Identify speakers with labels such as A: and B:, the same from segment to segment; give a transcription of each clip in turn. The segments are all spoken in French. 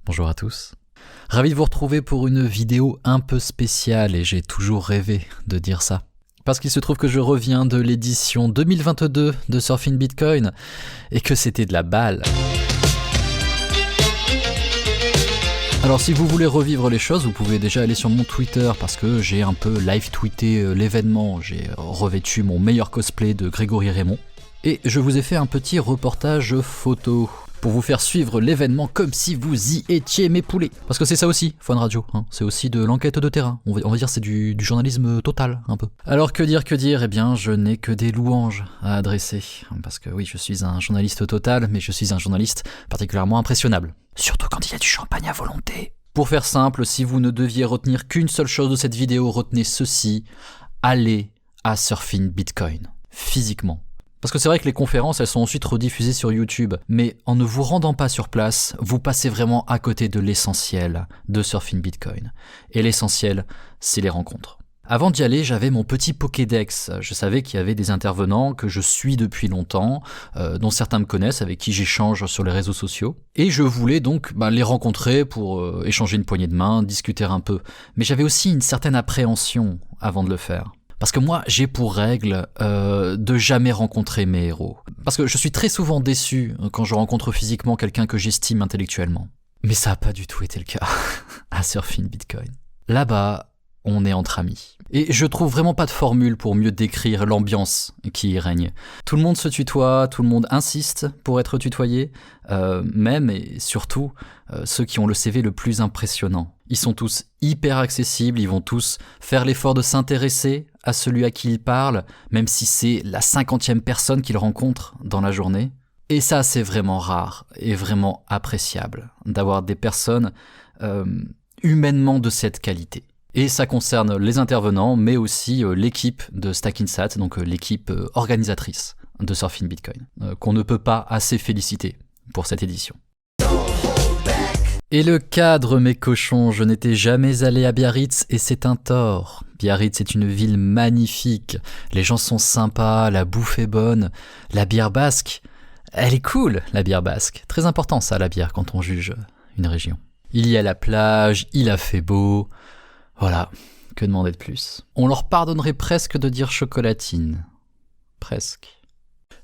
A: Bonjour à tous. Ravi de vous retrouver pour une vidéo un peu spéciale et j'ai toujours rêvé de dire ça. Parce qu'il se trouve que je reviens de l'édition 2022 de Surfing Bitcoin et que c'était de la balle. Alors si vous voulez revivre les choses, vous pouvez déjà aller sur mon Twitter parce que j'ai un peu live tweeté l'événement. J'ai revêtu mon meilleur cosplay de Grégory Raymond et je vous ai fait un petit reportage photo pour vous faire suivre l'événement comme si vous y étiez mes poulets. Parce que c'est ça aussi, Fun Radio, hein. C'est aussi de l'enquête de terrain, on va dire c'est du journalisme total, un peu. Alors que dire, eh bien je n'ai que des louanges à adresser. Parce que oui, je suis un journaliste total, mais je suis un journaliste particulièrement impressionnable. Surtout quand il y a du champagne à volonté. Pour faire simple, si vous ne deviez retenir qu'une seule chose de cette vidéo, retenez ceci, allez à Surfing Bitcoin, physiquement. Parce que c'est vrai que les conférences, elles sont ensuite rediffusées sur YouTube, mais en ne vous rendant pas sur place, vous passez vraiment à côté de l'essentiel de Surfing Bitcoin. Et l'essentiel, c'est les rencontres. Avant d'y aller, j'avais mon petit Pokédex. Je savais qu'il y avait des intervenants que je suis depuis longtemps, dont certains me connaissent, avec qui j'échange sur les réseaux sociaux. Et je voulais donc les rencontrer pour échanger une poignée de main, discuter un peu. Mais j'avais aussi une certaine appréhension avant de le faire. Parce que moi, j'ai pour règle de jamais rencontrer mes héros. Parce que je suis très souvent déçu quand je rencontre physiquement quelqu'un que j'estime intellectuellement. Mais ça n'a pas du tout été le cas à Surfing Bitcoin. Là-bas, on est entre amis. Et je trouve vraiment pas de formule pour mieux décrire l'ambiance qui y règne. Tout le monde se tutoie, tout le monde insiste pour être tutoyé, même et surtout ceux qui ont le CV le plus impressionnant. Ils sont tous hyper accessibles, ils vont tous faire l'effort de s'intéresser à celui à qui ils parlent, même si c'est la 50e personne qu'ils rencontrent dans la journée. Et ça, c'est vraiment rare et vraiment appréciable d'avoir des personnes humainement de cette qualité. Et ça concerne les intervenants, mais aussi l'équipe de Stackinsat, donc l'équipe organisatrice de Surfing Bitcoin, qu'on ne peut pas assez féliciter pour cette édition. Et le cadre, mes cochons, je n'étais jamais allé à Biarritz et c'est un tort. Biarritz est une ville magnifique, les gens sont sympas, la bouffe est bonne, la bière basque, elle est cool, la bière basque. Très important ça, la bière, quand on juge une région. Il y a la plage, il a fait beau, voilà, que demander de plus. On leur pardonnerait presque de dire chocolatine. Presque.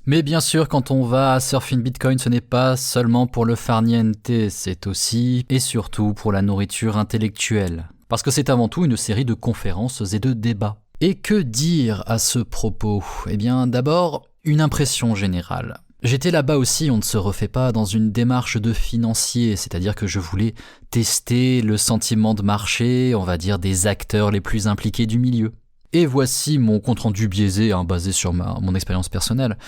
A: Mais bien sûr, quand on va à Surfing Bitcoin, ce n'est pas seulement pour le farniente, c'est aussi et surtout pour la nourriture intellectuelle. Parce que c'est avant tout une série de conférences et de débats. Et que dire à ce propos ? Eh bien, d'abord, une impression générale. J'étais là-bas aussi, on ne se refait pas, dans une démarche de financier, c'est-à-dire que je voulais tester le sentiment de marché, on va dire des acteurs les plus impliqués du milieu. Et voici mon compte-rendu biaisé, basé sur mon expérience personnelle.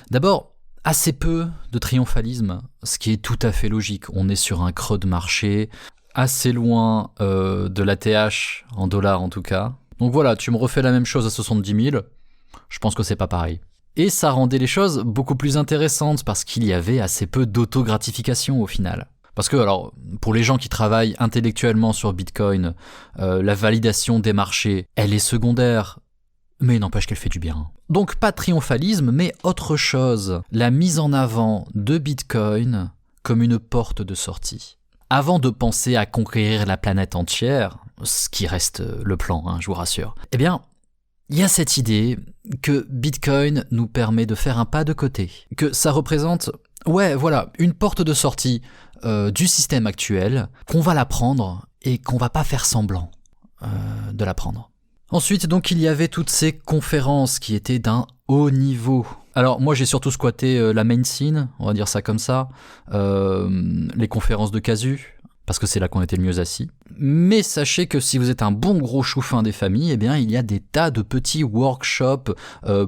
A: D'abord, assez peu de triomphalisme, ce qui est tout à fait logique. On est sur un creux de marché, assez loin de l'ATH, en dollars en tout cas. Donc voilà, tu me refais la même chose à 70 000, je pense que c'est pas pareil. Et ça rendait les choses beaucoup plus intéressantes parce qu'il y avait assez peu d'auto-gratification au final. Parce que, alors, pour les gens qui travaillent intellectuellement sur Bitcoin, la validation des marchés, elle est secondaire, mais n'empêche qu'elle fait du bien. Donc pas de triomphalisme, mais autre chose, la mise en avant de Bitcoin comme une porte de sortie. Avant de penser à conquérir la planète entière, ce qui reste le plan, je vous rassure, eh bien, il y a cette idée que Bitcoin nous permet de faire un pas de côté, que ça représente, une porte de sortie du système actuel, qu'on va la prendre et qu'on va pas faire semblant de la prendre. Ensuite, donc, il y avait toutes ces conférences qui étaient d'un haut niveau. Alors, moi, j'ai surtout squatté la main scene, on va dire ça comme ça, les conférences de Casu, parce que c'est là qu'on était le mieux assis. Mais sachez que si vous êtes un bon gros chouffin des familles, eh bien, il y a des tas de petits workshops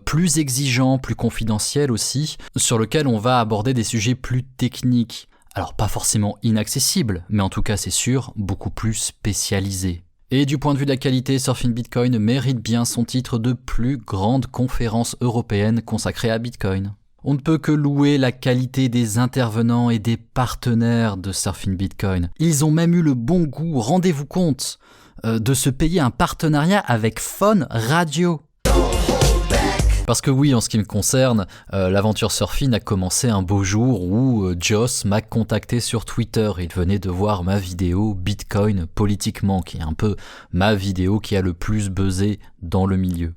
A: plus exigeants, plus confidentiels aussi, sur lesquels on va aborder des sujets plus techniques. Alors, pas forcément inaccessibles, mais en tout cas, c'est sûr, beaucoup plus spécialisés. Et du point de vue de la qualité, Surfing Bitcoin mérite bien son titre de plus grande conférence européenne consacrée à Bitcoin. On ne peut que louer la qualité des intervenants et des partenaires de Surfing Bitcoin. Ils ont même eu le bon goût, rendez-vous compte, de se payer un partenariat avec Fun Radio. Parce que oui, en ce qui me concerne, l'aventure Surfin a commencé un beau jour où Joss m'a contacté sur Twitter. Il venait de voir ma vidéo Bitcoin politiquement, qui est un peu ma vidéo qui a le plus buzzé dans le milieu.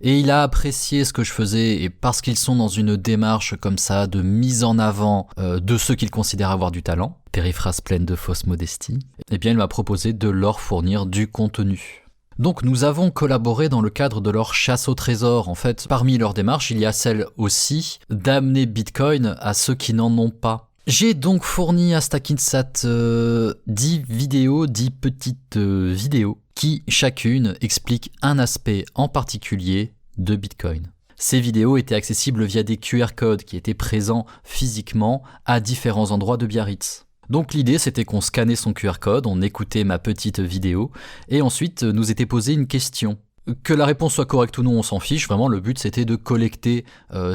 A: Et il a apprécié ce que je faisais, et parce qu'ils sont dans une démarche comme ça de mise en avant de ceux qu'ils considèrent avoir du talent, périphrase pleine de fausse modestie, eh bien il m'a proposé de leur fournir du contenu. Donc nous avons collaboré dans le cadre de leur chasse au trésor. En fait, parmi leurs démarches, il y a celle aussi d'amener Bitcoin à ceux qui n'en ont pas. J'ai donc fourni à Stackinsat 10 vidéos, 10 petites vidéos, qui chacune expliquent un aspect en particulier de Bitcoin. Ces vidéos étaient accessibles via des QR codes qui étaient présents physiquement à différents endroits de Biarritz. Donc l'idée c'était qu'on scannait son QR code, on écoutait ma petite vidéo, et ensuite nous était posée une question. Que la réponse soit correcte ou non, on s'en fiche, vraiment le but c'était de collecter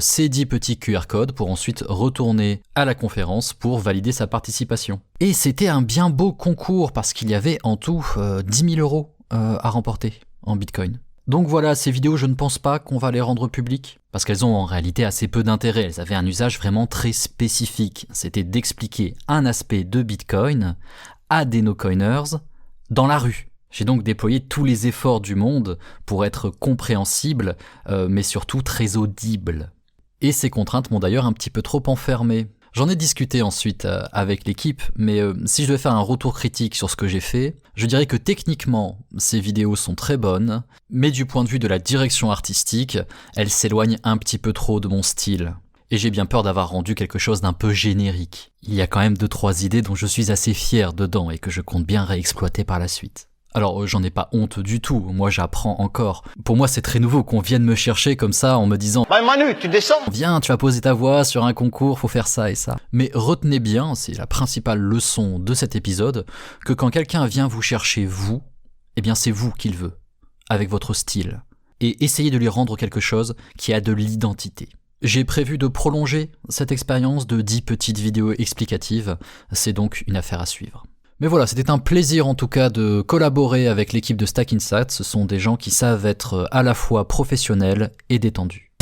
A: ces 10 petits QR codes pour ensuite retourner à la conférence pour valider sa participation. Et c'était un bien beau concours parce qu'il y avait en tout 10 000 € à remporter en Bitcoin. Donc voilà, ces vidéos, je ne pense pas qu'on va les rendre publiques, parce qu'elles ont en réalité assez peu d'intérêt. Elles avaient un usage vraiment très spécifique. C'était d'expliquer un aspect de Bitcoin à des no-coiners dans la rue. J'ai donc déployé tous les efforts du monde pour être compréhensible, mais surtout très audible. Et ces contraintes m'ont d'ailleurs un petit peu trop enfermé. J'en ai discuté ensuite avec l'équipe, mais si je devais faire un retour critique sur ce que j'ai fait, je dirais que techniquement, ces vidéos sont très bonnes, mais du point de vue de la direction artistique, elles s'éloignent un petit peu trop de mon style. Et j'ai bien peur d'avoir rendu quelque chose d'un peu générique. Il y a quand même 2-3 idées dont je suis assez fier dedans et que je compte bien réexploiter par la suite. Alors j'en ai pas honte du tout, moi j'apprends encore. Pour moi c'est très nouveau qu'on vienne me chercher comme ça en me disant
B: Bah Manu, tu descends.
A: Viens, tu vas poser ta voix sur un concours, faut faire ça et ça. Mais retenez bien, c'est la principale leçon de cet épisode, que quand quelqu'un vient vous chercher vous, eh bien c'est vous qu'il veut, avec votre style. Et essayez de lui rendre quelque chose qui a de l'identité. J'ai prévu de prolonger cette expérience de 10 petites vidéos explicatives, c'est donc une affaire à suivre. Mais voilà, c'était un plaisir en tout cas de collaborer avec l'équipe de Stackinsat. Ce sont des gens qui savent être à la fois professionnels et détendus.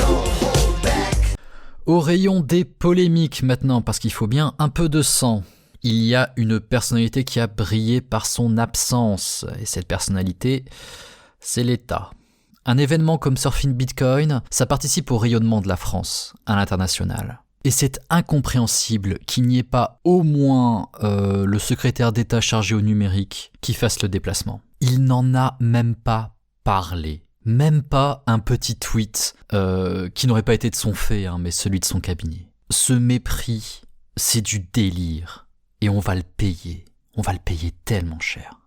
A: Au rayon des polémiques maintenant, parce qu'il faut bien un peu de sang. Il y a une personnalité qui a brillé par son absence. Et cette personnalité, c'est l'État. Un événement comme Surfin Bitcoin, ça participe au rayonnement de la France à l'international. Et c'est incompréhensible qu'il n'y ait pas au moins le secrétaire d'État chargé au numérique qui fasse le déplacement. Il n'en a même pas parlé. Même pas un petit tweet qui n'aurait pas été de son fait, mais celui de son cabinet. Ce mépris, c'est du délire. Et on va le payer. On va le payer tellement cher.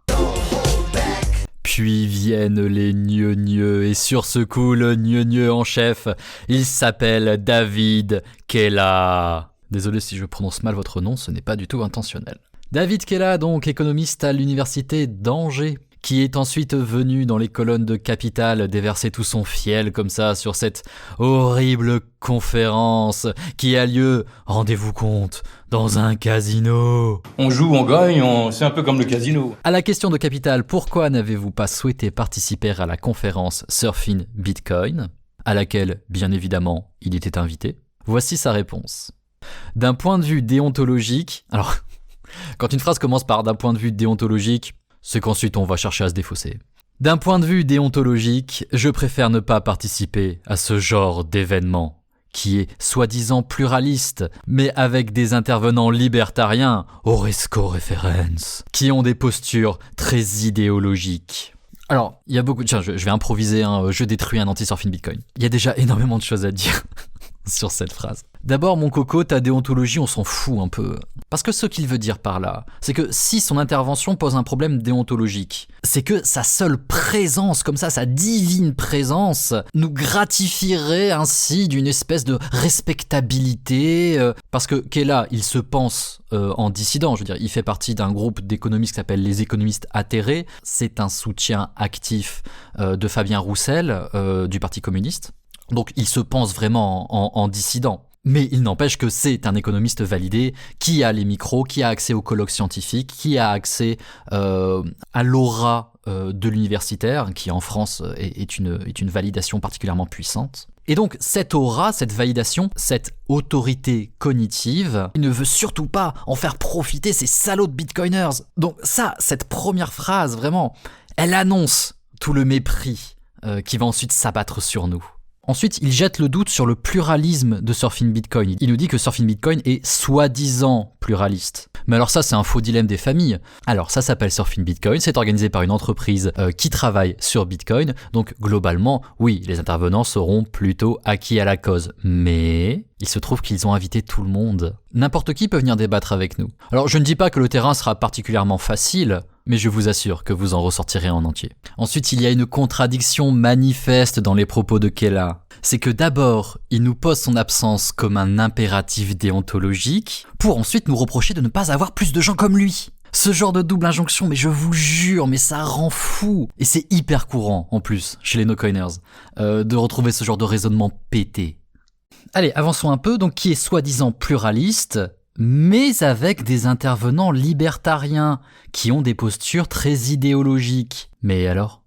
A: Puis viennent les gneux et sur ce coup, le gneu en chef, il s'appelle David Kella. Désolé si je prononce mal votre nom, ce n'est pas du tout intentionnel. David Kella, donc économiste à l'université d'Angers, qui est ensuite venu dans les colonnes de Capital déverser tout son fiel comme ça sur cette horrible conférence qui a lieu, rendez-vous compte, dans un casino.
C: On joue, on gagne, c'est un peu comme le casino.
A: À la question de Capital, pourquoi n'avez-vous pas souhaité participer à la conférence Surfin Bitcoin, à laquelle, bien évidemment, il était invité? Voici sa réponse. D'un point de vue déontologique, alors, quand une phrase commence par d'un point de vue déontologique, c'est qu'ensuite on va chercher à se défausser. D'un point de vue déontologique, je préfère ne pas participer à ce genre d'événement, qui est soi-disant pluraliste, mais avec des intervenants libertariens, Oresco Referens, qui ont des postures très idéologiques. Alors, il y a beaucoup de... Tiens, je vais improviser, je détruis un anti-surfing Bitcoin. Il y a déjà énormément de choses à dire sur cette phrase. D'abord, mon coco, ta déontologie, on s'en fout un peu. Parce que ce qu'il veut dire par là, c'est que si son intervention pose un problème déontologique, c'est que sa seule présence, comme ça, sa divine présence, nous gratifierait ainsi d'une espèce de respectabilité. Parce que Kella, il se pense en dissident, je veux dire, il fait partie d'un groupe d'économistes qui s'appelle les économistes atterrés. C'est un soutien actif de Fabien Roussel, du Parti communiste. Donc il se pense vraiment en dissident. Mais il n'empêche que c'est un économiste validé qui a les micros, qui a accès aux colloques scientifiques, qui a accès à l'aura de l'universitaire, qui en France est une validation particulièrement puissante. Et donc cette aura, cette validation, cette autorité cognitive, il ne veut surtout pas en faire profiter ces salauds de bitcoiners. Donc ça, cette première phrase, vraiment, elle annonce tout le mépris qui va ensuite s'abattre sur nous. Ensuite, il jette le doute sur le pluralisme de Surfing Bitcoin. Il nous dit que Surfing Bitcoin est soi-disant pluraliste. Mais alors ça, c'est un faux dilemme des familles. Alors ça s'appelle Surfing Bitcoin, c'est organisé par une entreprise qui travaille sur Bitcoin. Donc globalement, oui, les intervenants seront plutôt acquis à la cause. Mais il se trouve qu'ils ont invité tout le monde. N'importe qui peut venir débattre avec nous. Alors je ne dis pas que le terrain sera particulièrement facile, mais je vous assure que vous en ressortirez en entier. Ensuite, il y a une contradiction manifeste dans les propos de Kela. C'est que d'abord, il nous pose son absence comme un impératif déontologique, pour ensuite nous reprocher de ne pas avoir plus de gens comme lui. Ce genre de double injonction, mais je vous jure, mais ça rend fou. Et c'est hyper courant, en plus, chez les no-coiners, de retrouver ce genre de raisonnement pété. Allez, avançons un peu. Donc, qui est soi-disant pluraliste, mais avec des intervenants libertariens qui ont des postures très idéologiques. Mais alors ?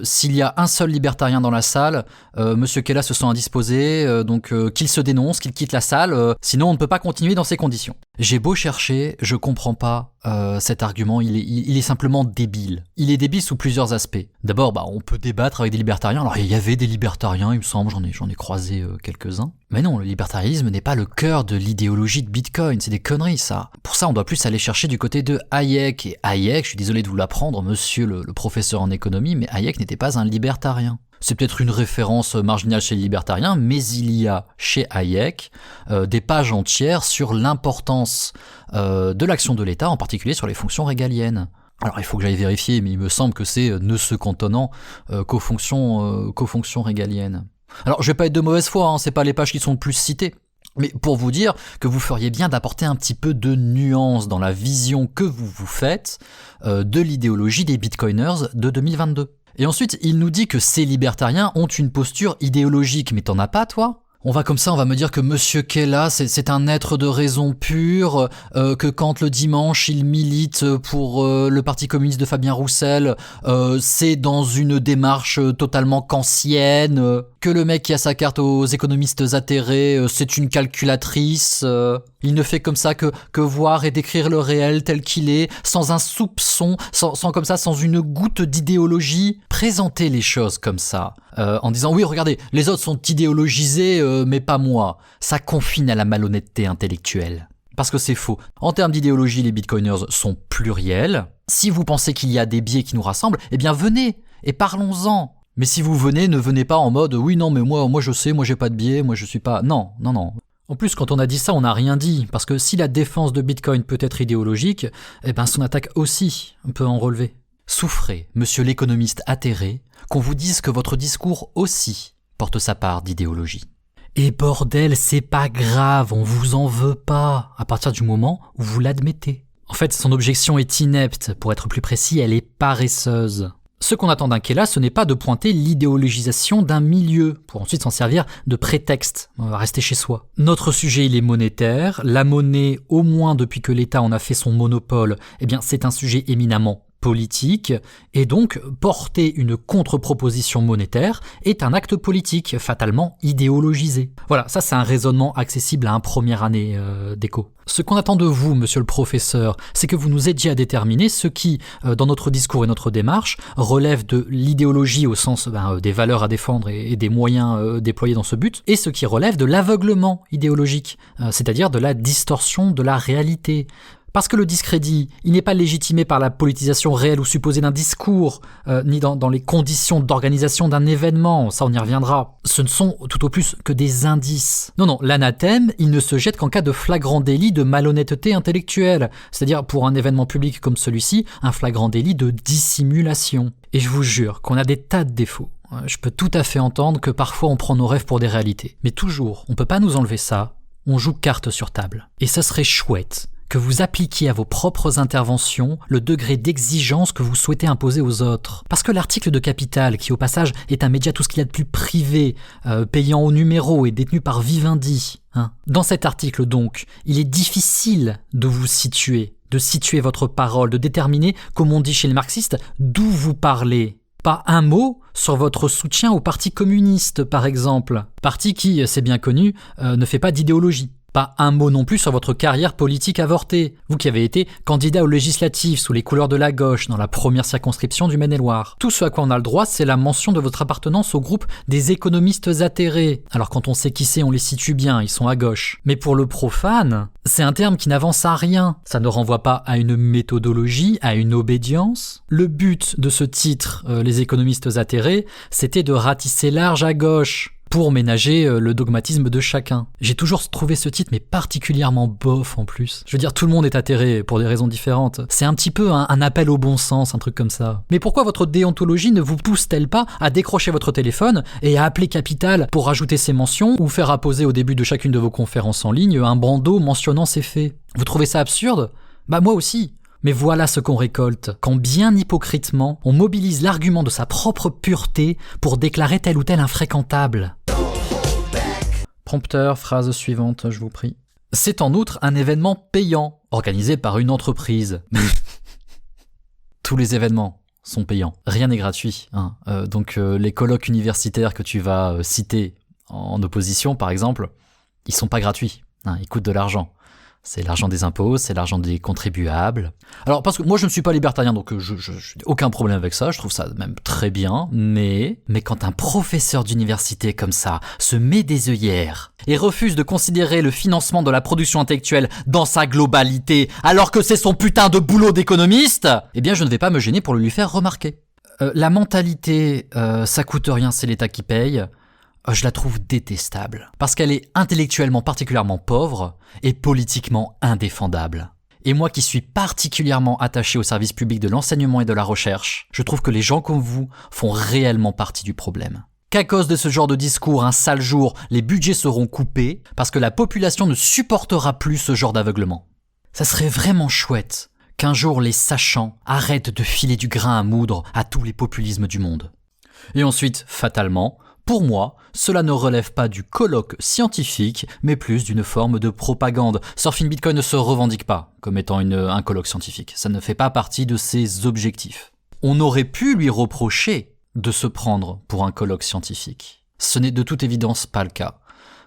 A: S'il y a un seul libertarien dans la salle, Monsieur Kela se sent indisposé, donc qu'il se dénonce, qu'il quitte la salle, sinon on ne peut pas continuer dans ces conditions. J'ai beau chercher, je comprends pas cet argument, il est simplement débile. Il est débile sous plusieurs aspects. D'abord, on peut débattre avec des libertariens. Alors il y avait des libertariens, il me semble, j'en ai croisé quelques-uns. Mais non, le libertarisme n'est pas le cœur de l'idéologie de Bitcoin, c'est des conneries ça. Pour ça, on doit plus aller chercher du côté de Hayek. Et Hayek, je suis désolé de vous l'apprendre, monsieur le professeur en économie, mais Hayek n'était pas un libertarien. C'est peut-être une référence marginale chez les libertariens, mais il y a chez Hayek des pages entières sur l'importance de l'action de l'État, en particulier sur les fonctions régaliennes. Alors il faut que j'aille vérifier, mais il me semble que c'est ne se cantonnant qu'aux fonctions régaliennes. Alors je vais pas être de mauvaise foi, c'est pas les pages qui sont le plus citées. Mais pour vous dire que vous feriez bien d'apporter un petit peu de nuance dans la vision que vous vous faites de l'idéologie des bitcoiners de 2022. Et ensuite, il nous dit que ces libertariens ont une posture idéologique. Mais t'en as pas, toi ? On va me dire que Monsieur Kela, c'est un être de raison pure, que quand le dimanche il milite pour le Parti communiste de Fabien Roussel, c'est dans une démarche totalement kantienne, que le mec qui a sa carte aux économistes atterrés, c'est une calculatrice, il ne fait comme ça que voir et décrire le réel tel qu'il est, sans un soupçon, sans une goutte d'idéologie. Présenter les choses comme ça, en disant oui, regardez, les autres sont idéologisés, mais pas moi. Ça confine à la malhonnêteté intellectuelle. Parce que c'est faux. En termes d'idéologie, les bitcoiners sont pluriels. Si vous pensez qu'il y a des biais qui nous rassemblent, eh bien venez et parlons-en. Mais si vous venez, ne venez pas en mode oui, non, mais moi je sais, moi j'ai pas de biais, moi je suis pas. Non. En plus, quand on a dit ça, on n'a rien dit. Parce que si la défense de Bitcoin peut être idéologique, eh ben son attaque aussi peut en relever. Souffrez, monsieur l'économiste atterré, qu'on vous dise que votre discours aussi porte sa part d'idéologie. Et bordel, c'est pas grave, on vous en veut pas, à partir du moment où vous l'admettez. En fait, son objection est inepte, pour être plus précis, elle est paresseuse. Ce qu'on attend d'un Kela, ce n'est pas de pointer l'idéologisation d'un milieu, pour ensuite s'en servir de prétexte, on va rester chez soi. Notre sujet, il est monétaire, la monnaie, au moins depuis que l'État en a fait son monopole, eh bien c'est un sujet éminemment politique, et donc porter une contre-proposition monétaire est un acte politique fatalement idéologisé. Voilà, ça c'est un raisonnement accessible à un première année d'éco. Ce qu'on attend de vous, monsieur le professeur, c'est que vous nous aidiez à déterminer ce qui, dans notre discours et notre démarche, relève de l'idéologie au sens des valeurs à défendre et des moyens déployés dans ce but, et ce qui relève de l'aveuglement idéologique, c'est-à-dire de la distorsion de la réalité. Parce que le discrédit, il n'est pas légitimé par la politisation réelle ou supposée d'un discours, ni dans les conditions d'organisation d'un événement, ça on y reviendra. Ce ne sont tout au plus que des indices. Non, l'anathème, il ne se jette qu'en cas de flagrant délit de malhonnêteté intellectuelle, c'est-à-dire pour un événement public comme celui-ci, un flagrant délit de dissimulation. Et je vous jure qu'on a des tas de défauts. Je peux tout à fait entendre que parfois on prend nos rêves pour des réalités. Mais toujours, on peut pas nous enlever ça, on joue carte sur table. Et ça serait chouette que vous appliquiez à vos propres interventions le degré d'exigence que vous souhaitez imposer aux autres. Parce que l'article de Capital, qui au passage est un média tout ce qu'il y a de plus privé, payant au numéro et détenu par Vivendi, dans cet article donc, il est difficile de vous situer, de situer votre parole, de déterminer, comme on dit chez les marxistes, d'où vous parlez. Pas un mot sur votre soutien au Parti communiste, par exemple. Parti qui, c'est bien connu, ne fait pas d'idéologie. Pas un mot non plus sur votre carrière politique avortée, vous qui avez été candidat aux législatives sous les couleurs de la gauche dans la première circonscription du Maine-et-Loire. Tout ce à quoi on a le droit, c'est la mention de votre appartenance au groupe des économistes atterrés. Alors quand on sait qui c'est, on les situe bien, ils sont à gauche. Mais pour le profane, c'est un terme qui n'avance à rien. Ça ne renvoie pas à une méthodologie, à une obédience. Le but de ce titre, les économistes atterrés, c'était de ratisser large à gauche, pour ménager le dogmatisme de chacun. J'ai toujours trouvé ce titre mais particulièrement bof en plus. Je veux dire, tout le monde est atterré pour des raisons différentes. C'est un petit peu un appel au bon sens, un truc comme ça. Mais pourquoi votre déontologie ne vous pousse-t-elle pas à décrocher votre téléphone et à appeler Capital pour rajouter ces mentions ou faire apposer au début de chacune de vos conférences en ligne un bandeau mentionnant ces faits? Vous trouvez ça absurde? Bah moi aussi. Mais voilà ce qu'on récolte, quand bien hypocritement, on mobilise l'argument de sa propre pureté pour déclarer tel ou tel infréquentable. Prompteur, phrase suivante, je vous prie. C'est en outre un événement payant, organisé par une entreprise. Tous les événements sont payants, rien n'est gratuit. Donc les colloques universitaires que tu vas citer en opposition, par exemple, ils sont pas gratuits, ils coûtent de l'argent. C'est l'argent des impôts, c'est l'argent des contribuables. Alors, parce que moi, je ne suis pas libertarien, donc je n'ai aucun problème avec ça, je trouve ça même très bien. Mais quand un professeur d'université comme ça se met des œillères et refuse de considérer le financement de la production intellectuelle dans sa globalité, alors que c'est son putain de boulot d'économiste, eh bien, je ne vais pas me gêner pour le lui faire remarquer. La mentalité, ça coûte rien, c'est l'État qui paye. Je la trouve détestable, parce qu'elle est intellectuellement particulièrement pauvre et politiquement indéfendable. Et moi qui suis particulièrement attaché au service public de l'enseignement et de la recherche, je trouve que les gens comme vous font réellement partie du problème. Qu'à cause de ce genre de discours, un sale jour, les budgets seront coupés, parce que la population ne supportera plus ce genre d'aveuglement. Ça serait vraiment chouette qu'un jour les sachants arrêtent de filer du grain à moudre à tous les populismes du monde. Et ensuite, fatalement, pour moi, cela ne relève pas du colloque scientifique, mais plus d'une forme de propagande. Surfing Bitcoin ne se revendique pas comme étant un colloque scientifique. Ça ne fait pas partie de ses objectifs. On aurait pu lui reprocher de se prendre pour un colloque scientifique. Ce n'est de toute évidence pas le cas,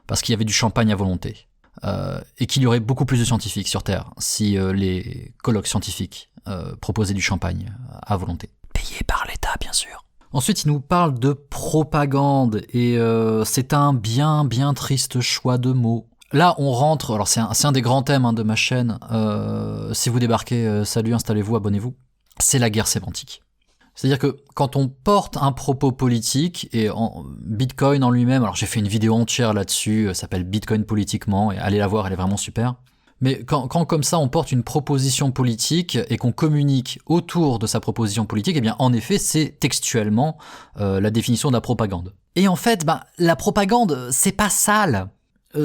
A: parce qu'il y avait du champagne à volonté. Et qu'il y aurait beaucoup plus de scientifiques sur Terre si les colloques scientifiques proposaient du champagne à volonté. Payé par l'État, bien sûr. Ensuite, il nous parle de propagande, et c'est un bien triste choix de mots. Là, on rentre, alors c'est un des grands thèmes de ma chaîne, si vous débarquez, salut, installez-vous, abonnez-vous, c'est la guerre sémantique. C'est-à-dire que quand on porte un propos politique, et Bitcoin en lui-même, alors j'ai fait une vidéo entière là-dessus, s'appelle Bitcoin politiquement, et allez la voir, elle est vraiment super. Mais quand comme ça on porte une proposition politique et qu'on communique autour de sa proposition politique, eh bien en effet c'est textuellement la définition de la propagande. Et en fait, la propagande c'est pas sale,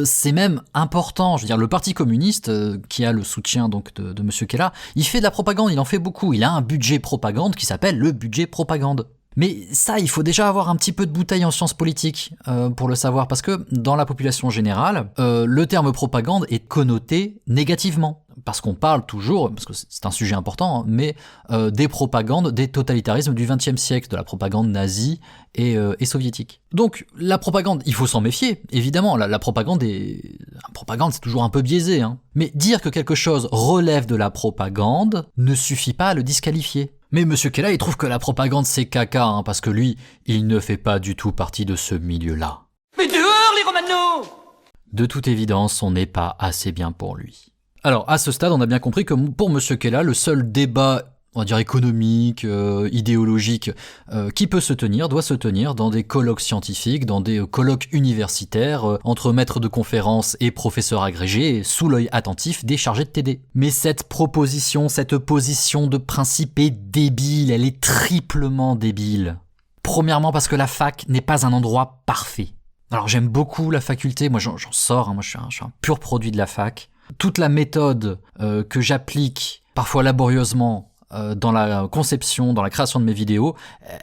A: c'est même important. Je veux dire, le Parti communiste qui a le soutien donc de Monsieur Kella, il fait de la propagande, il en fait beaucoup. Il a un budget propagande qui s'appelle le budget propagande. Mais ça, il faut déjà avoir un petit peu de bouteille en sciences politiques pour le savoir, parce que dans la population générale, le terme propagande est connoté négativement. Parce qu'on parle toujours, parce que c'est un sujet important, mais des propagandes, des totalitarismes du XXe siècle, de la propagande nazie et soviétique. Donc la propagande, il faut s'en méfier, évidemment, la propagande c'est toujours un peu biaisé, mais dire que quelque chose relève de la propagande ne suffit pas à le disqualifier. Mais Monsieur Kella, il trouve que la propagande c'est caca, parce que lui, il ne fait pas du tout partie de ce milieu-là.
B: Mais dehors les Romano!
A: De toute évidence, on n'est pas assez bien pour lui. Alors, à ce stade, on a bien compris que pour Monsieur Kella, le seul débat, on va dire économique, idéologique, qui peut se tenir, doit se tenir dans des colloques scientifiques, dans des colloques universitaires, entre maîtres de conférences et professeurs agrégés, sous l'œil attentif des chargés de TD. Mais cette proposition, cette position de principe est débile, elle est triplement débile. Premièrement parce que la fac n'est pas un endroit parfait. Alors j'aime beaucoup la faculté, moi j'en sors, moi je suis un pur produit de la fac. Toute la méthode que j'applique, parfois laborieusement, dans la conception, dans la création de mes vidéos,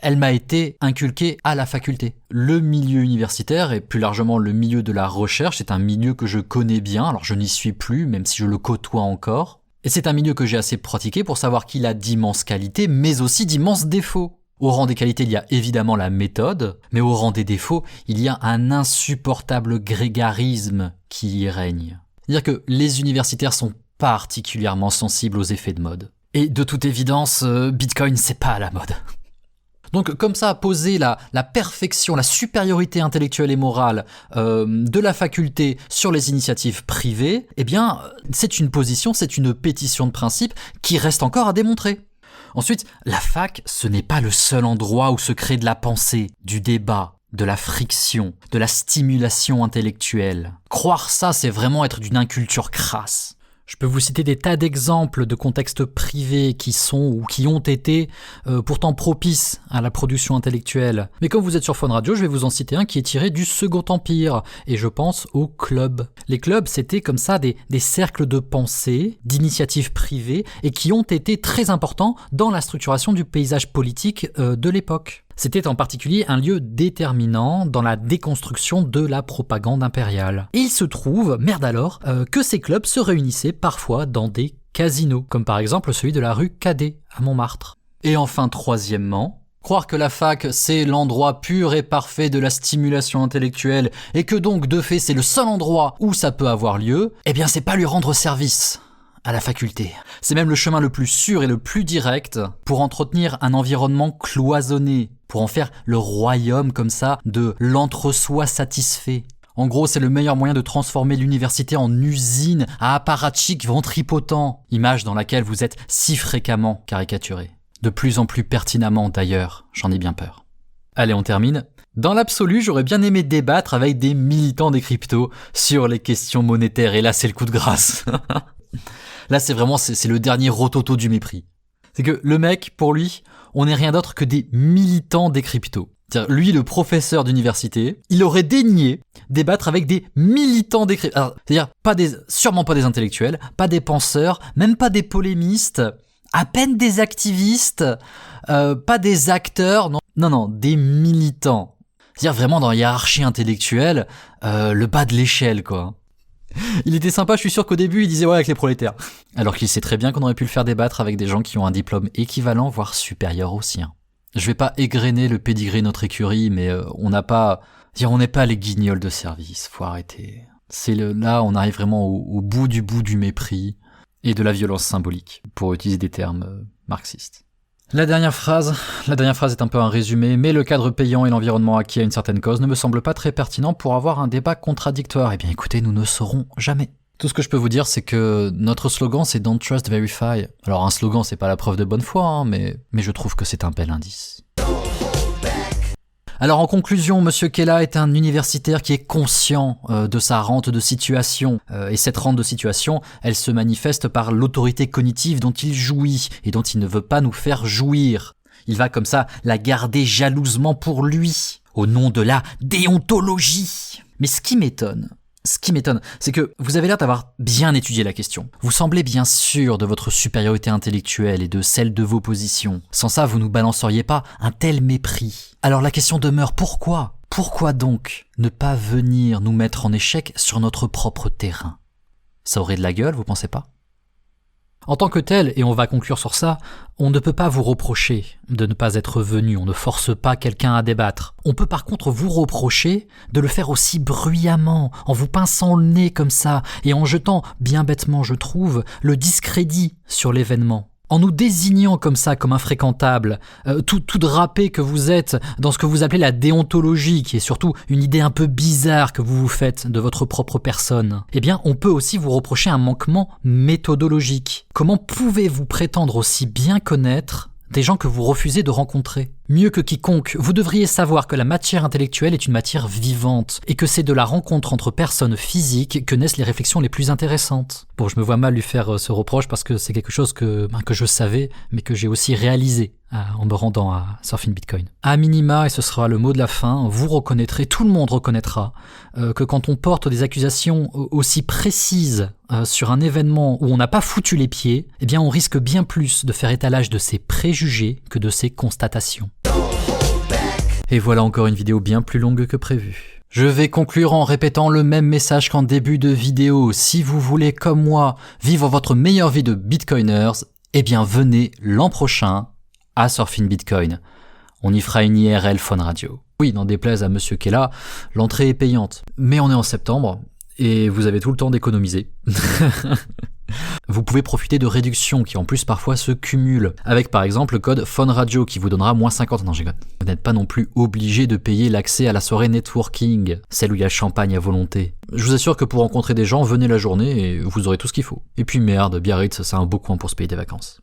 A: elle m'a été inculquée à la faculté. Le milieu universitaire et plus largement le milieu de la recherche est un milieu que je connais bien, alors je n'y suis plus, même si je le côtoie encore. Et c'est un milieu que j'ai assez pratiqué pour savoir qu'il a d'immenses qualités, mais aussi d'immenses défauts. Au rang des qualités, il y a évidemment la méthode, mais au rang des défauts, il y a un insupportable grégarisme qui y règne. C'est-à-dire que les universitaires sont particulièrement sensibles aux effets de mode. Et de toute évidence, Bitcoin, c'est pas à la mode. Donc comme ça, poser la perfection, la supériorité intellectuelle et morale de la faculté sur les initiatives privées, eh bien, c'est une position, c'est une pétition de principe qui reste encore à démontrer. Ensuite, la fac, ce n'est pas le seul endroit où se crée de la pensée, du débat, de la friction, de la stimulation intellectuelle. Croire ça, c'est vraiment être d'une inculture crasse. Je peux vous citer des tas d'exemples de contextes privés qui sont ou qui ont été pourtant propices à la production intellectuelle. Mais comme vous êtes sur Fun Radio, je vais vous en citer un qui est tiré du Second Empire, et je pense aux clubs. Les clubs, c'était comme ça des cercles de pensée, d'initiatives privées, et qui ont été très importants dans la structuration du paysage politique de l'époque. C'était en particulier un lieu déterminant dans la déconstruction de la propagande impériale. Et il se trouve, merde alors, que ces clubs se réunissaient parfois dans des casinos, comme par exemple celui de la rue Cadet à Montmartre. Et enfin, troisièmement, croire que la fac c'est l'endroit pur et parfait de la stimulation intellectuelle et que donc de fait c'est le seul endroit où ça peut avoir lieu, eh bien c'est pas lui rendre service à la faculté. C'est même le chemin le plus sûr et le plus direct pour entretenir un environnement cloisonné, pour en faire le royaume comme ça de l'entre-soi satisfait. En gros, c'est le meilleur moyen de transformer l'université en usine à apparatchiks ventripotents, image dans laquelle vous êtes si fréquemment caricaturé. De plus en plus pertinemment d'ailleurs, j'en ai bien peur. Allez, on termine. Dans l'absolu, j'aurais bien aimé débattre avec des militants des cryptos sur les questions monétaires, et là c'est le coup de grâce. Là, c'est le dernier rototo du mépris. C'est que le mec, pour lui, on n'est rien d'autre que des militants des cryptos. C'est-à-dire, lui, le professeur d'université, il aurait daigné débattre avec des militants des cryptos. C'est-à-dire, sûrement pas des intellectuels, pas des penseurs, même pas des polémistes, à peine des activistes, pas des acteurs, non, des militants. C'est-à-dire vraiment dans la hiérarchie intellectuelle, le bas de l'échelle, quoi. Il était sympa, je suis sûr qu'au début il disait ouais avec les prolétaires. Alors qu'il sait très bien qu'on aurait pu le faire débattre avec des gens qui ont un diplôme équivalent, voire supérieur au sien. Je vais pas égrener le pédigré de notre écurie, mais on n'est pas les guignols de service, faut arrêter. Là on arrive vraiment au bout du mépris et de la violence symbolique, pour utiliser des termes marxistes. La dernière phrase est un peu un résumé, mais le cadre payant et l'environnement acquis à une certaine cause ne me semblent pas très pertinents pour avoir un débat contradictoire. Eh bien écoutez, nous ne saurons jamais. Tout ce que je peux vous dire, c'est que notre slogan, c'est Don't Trust, Verify. Alors un slogan, c'est pas la preuve de bonne foi, hein, mais je trouve que c'est un bel indice. Alors en conclusion, Monsieur Kella est un universitaire qui est conscient de sa rente de situation. Et cette rente de situation, elle se manifeste par l'autorité cognitive dont il jouit et dont il ne veut pas nous faire jouir. Il va comme ça la garder jalousement pour lui, au nom de la déontologie. Mais ce qui m'étonne, c'est que vous avez l'air d'avoir bien étudié la question. Vous semblez bien sûr de votre supériorité intellectuelle et de celle de vos positions. Sans ça, vous nous balanceriez pas un tel mépris. Alors la question demeure, pourquoi ? Pourquoi donc ne pas venir nous mettre en échec sur notre propre terrain ? Ça aurait de la gueule, vous pensez pas ? En tant que tel, et on va conclure sur ça, on ne peut pas vous reprocher de ne pas être venu, on ne force pas quelqu'un à débattre. On peut par contre vous reprocher de le faire aussi bruyamment, en vous pinçant le nez comme ça, et en jetant, bien bêtement je trouve, le discrédit sur l'événement. En nous désignant comme ça, comme infréquentable, tout drapé que vous êtes dans ce que vous appelez la déontologie, qui est surtout une idée un peu bizarre que vous vous faites de votre propre personne, eh bien on peut aussi vous reprocher un manquement méthodologique. Comment pouvez-vous prétendre aussi bien connaître des gens que vous refusez de rencontrer ? Mieux que quiconque, vous devriez savoir que la matière intellectuelle est une matière vivante et que c'est de la rencontre entre personnes physiques que naissent les réflexions les plus intéressantes. Bon, je me vois mal lui faire ce reproche parce que c'est quelque chose que je savais, mais que j'ai aussi réalisé en me rendant à Surfing Bitcoin. À minima, et ce sera le mot de la fin, vous reconnaîtrez, tout le monde reconnaîtra, que quand on porte des accusations aussi précises sur un événement où on n'a pas foutu les pieds, eh bien on risque bien plus de faire étalage de ses préjugés que de ses constatations. Et voilà encore une vidéo bien plus longue que prévu. Je vais conclure en répétant le même message qu'en début de vidéo. Si vous voulez, comme moi, vivre votre meilleure vie de bitcoiners, eh bien venez l'an prochain à Surfing Bitcoin. On y fera une IRL Fun Radio. Oui, n'en déplaise à monsieur qui est là, l'entrée est payante. Mais on est en septembre, et vous avez tout le temps d'économiser. Vous pouvez profiter de réductions qui en plus parfois se cumulent, avec par exemple le code Fun Radio qui vous donnera moins 50. Non, j'ai Vous n'êtes pas non plus obligé de payer l'accès à la soirée networking, celle où il y a champagne à volonté. Je vous assure que pour rencontrer des gens, venez la journée et vous aurez tout ce qu'il faut. Et puis merde, Biarritz, c'est un beau coin pour se payer des vacances.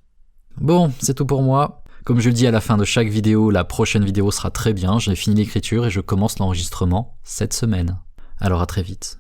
A: Bon, c'est tout pour moi. Comme je le dis à la fin de chaque vidéo, la prochaine vidéo sera très bien, j'ai fini l'écriture et je commence l'enregistrement cette semaine. Alors à très vite.